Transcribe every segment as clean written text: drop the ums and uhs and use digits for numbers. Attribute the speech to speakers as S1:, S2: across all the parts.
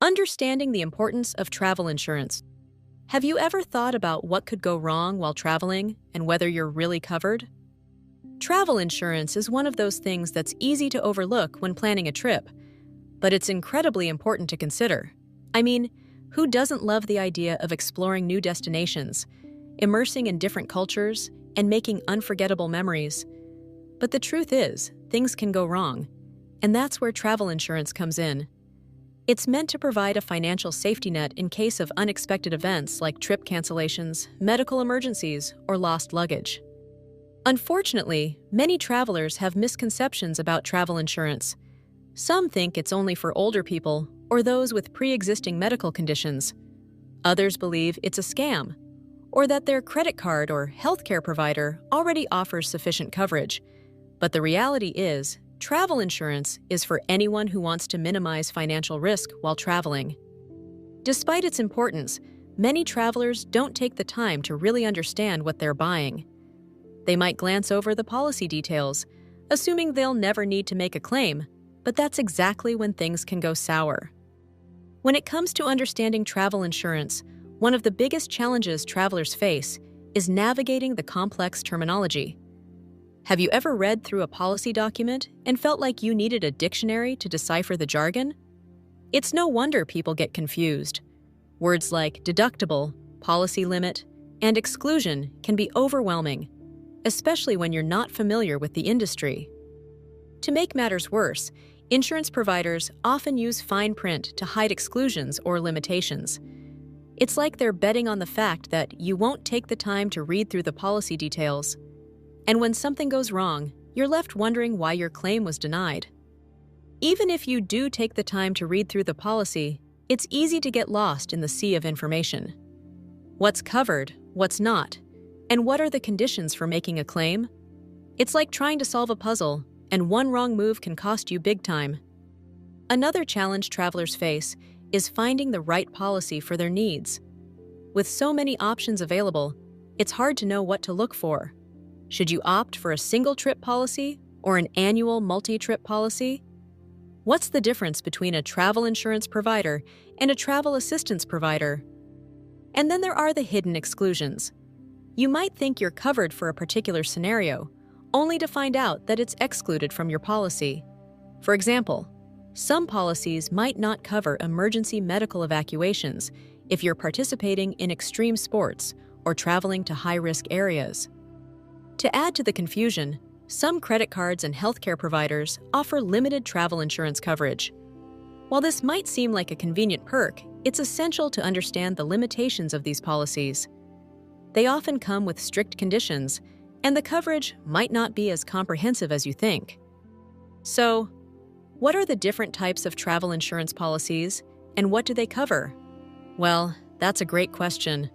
S1: Understanding the importance of travel insurance. Have you ever thought about what could go wrong while traveling and whether you're really covered? Travel insurance is one of those things that's easy to overlook when planning a trip, but it's incredibly important to consider. I mean, who doesn't love the idea of exploring new destinations, immersing in different cultures, and making unforgettable memories? But the truth is, things can go wrong, and that's where travel insurance comes in. It's meant to provide a financial safety net in case of unexpected events like trip cancellations, medical emergencies, or lost luggage. Unfortunately, many travelers have misconceptions about travel insurance. Some think it's only for older people or those with pre-existing medical conditions. Others believe it's a scam, or that their credit card or healthcare provider already offers sufficient coverage. But the reality is, travel insurance is for anyone who wants to minimize financial risk while traveling. Despite its importance, many travelers don't take the time to really understand what they're buying. They might glance over the policy details, assuming they'll never need to make a claim, but that's exactly when things can go sour. When it comes to understanding travel insurance, one of the biggest challenges travelers face is navigating the complex terminology. Have you ever read through a policy document and felt like you needed a dictionary to decipher the jargon? It's no wonder people get confused. Words like deductible, policy limit, and exclusion can be overwhelming, especially when you're not familiar with the industry. To make matters worse, insurance providers often use fine print to hide exclusions or limitations. It's like they're betting on the fact that you won't take the time to read through the policy details. And when something goes wrong, you're left wondering why your claim was denied. Even if you do take the time to read through the policy, it's easy to get lost in the sea of information. What's covered, what's not, and what are the conditions for making a claim? It's like trying to solve a puzzle, and one wrong move can cost you big time. Another challenge travelers face is finding the right policy for their needs. With so many options available, it's hard to know what to look for. Should you opt for a single-trip policy or an annual multi-trip policy? What's the difference between a travel insurance provider and a travel assistance provider? And then there are the hidden exclusions. You might think you're covered for a particular scenario, only to find out that it's excluded from your policy. For example, some policies might not cover emergency medical evacuations if you're participating in extreme sports or traveling to high-risk areas. To add to the confusion, some credit cards and healthcare providers offer limited travel insurance coverage. While this might seem like a convenient perk, it's essential to understand the limitations of these policies. They often come with strict conditions, and the coverage might not be as comprehensive as you think. So, what are the different types of travel insurance policies, and what do they cover? Well, that's a great question.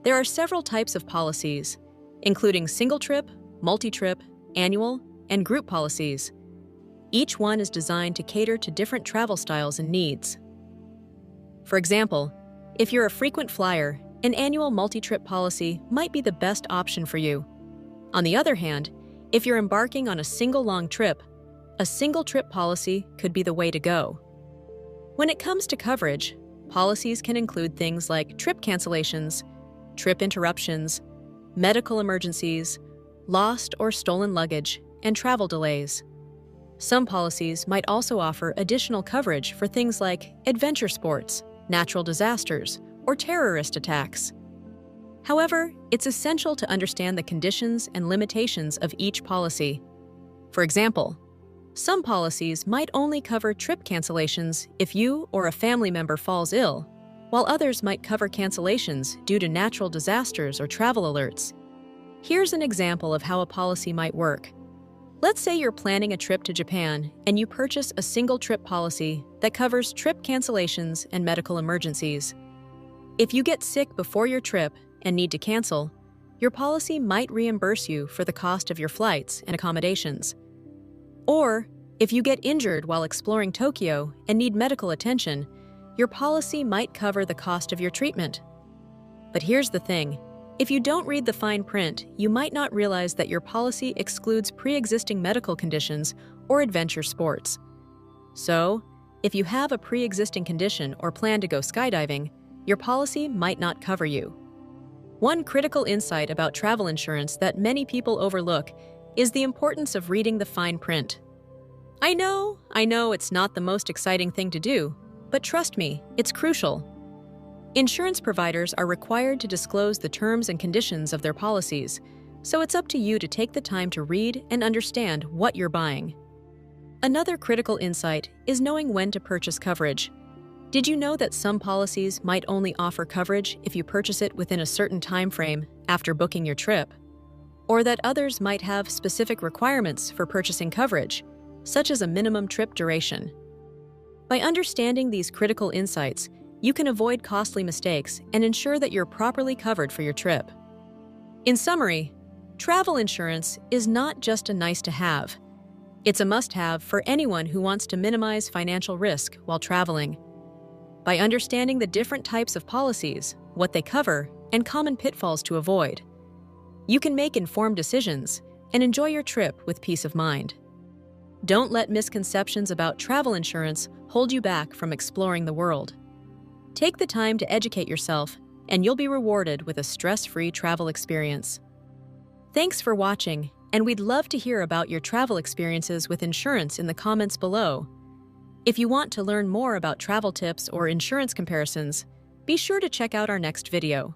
S1: There are several types of policies, including single-trip, multi-trip, annual, and group policies. Each one is designed to cater to different travel styles and needs. For example, if you're a frequent flyer, an annual multi-trip policy might be the best option for you. On the other hand, if you're embarking on a single long trip, a single-trip policy could be the way to go. When it comes to coverage, policies can include things like trip cancellations, trip interruptions, medical emergencies, lost or stolen luggage, and travel delays. Some policies might also offer additional coverage for things like adventure sports, natural disasters, or terrorist attacks. However, it's essential to understand the conditions and limitations of each policy. For example, some policies might only cover trip cancellations if you or a family member falls ill, while others might cover cancellations due to natural disasters or travel alerts. Here's an example of how a policy might work. Let's say you're planning a trip to Japan and you purchase a single-trip policy that covers trip cancellations and medical emergencies. If you get sick before your trip and need to cancel, your policy might reimburse you for the cost of your flights and accommodations. Or, if you get injured while exploring Tokyo and need medical attention, your policy might cover the cost of your treatment. But here's the thing. If you don't read the fine print, you might not realize that your policy excludes pre-existing medical conditions or adventure sports. So, If you have a pre-existing condition or plan to go skydiving, your policy might not cover you. One critical insight about travel insurance that many people overlook is the importance of reading the fine print. I know it's not the most exciting thing to do, but trust me, it's crucial. Insurance providers are required to disclose the terms and conditions of their policies, so it's up to you to take the time to read and understand what you're buying. Another critical insight is knowing when to purchase coverage. Did you know that some policies might only offer coverage if you purchase it within a certain time frame after booking your trip? Or that others might have specific requirements for purchasing coverage, such as a minimum trip duration? By understanding these critical insights, you can avoid costly mistakes and ensure that you're properly covered for your trip. In summary, travel insurance is not just a nice-to-have. It's a must-have for anyone who wants to minimize financial risk while traveling. By understanding the different types of policies, what they cover, and common pitfalls to avoid, you can make informed decisions and enjoy your trip with peace of mind. Don't let misconceptions about travel insurance hold you back from exploring the world. Take the time to educate yourself, and you'll be rewarded with a stress-free travel experience. Thanks for watching, and we'd love to hear about your travel experiences with insurance in the comments below. If you want to learn more about travel tips or insurance comparisons, be sure to check out our next video.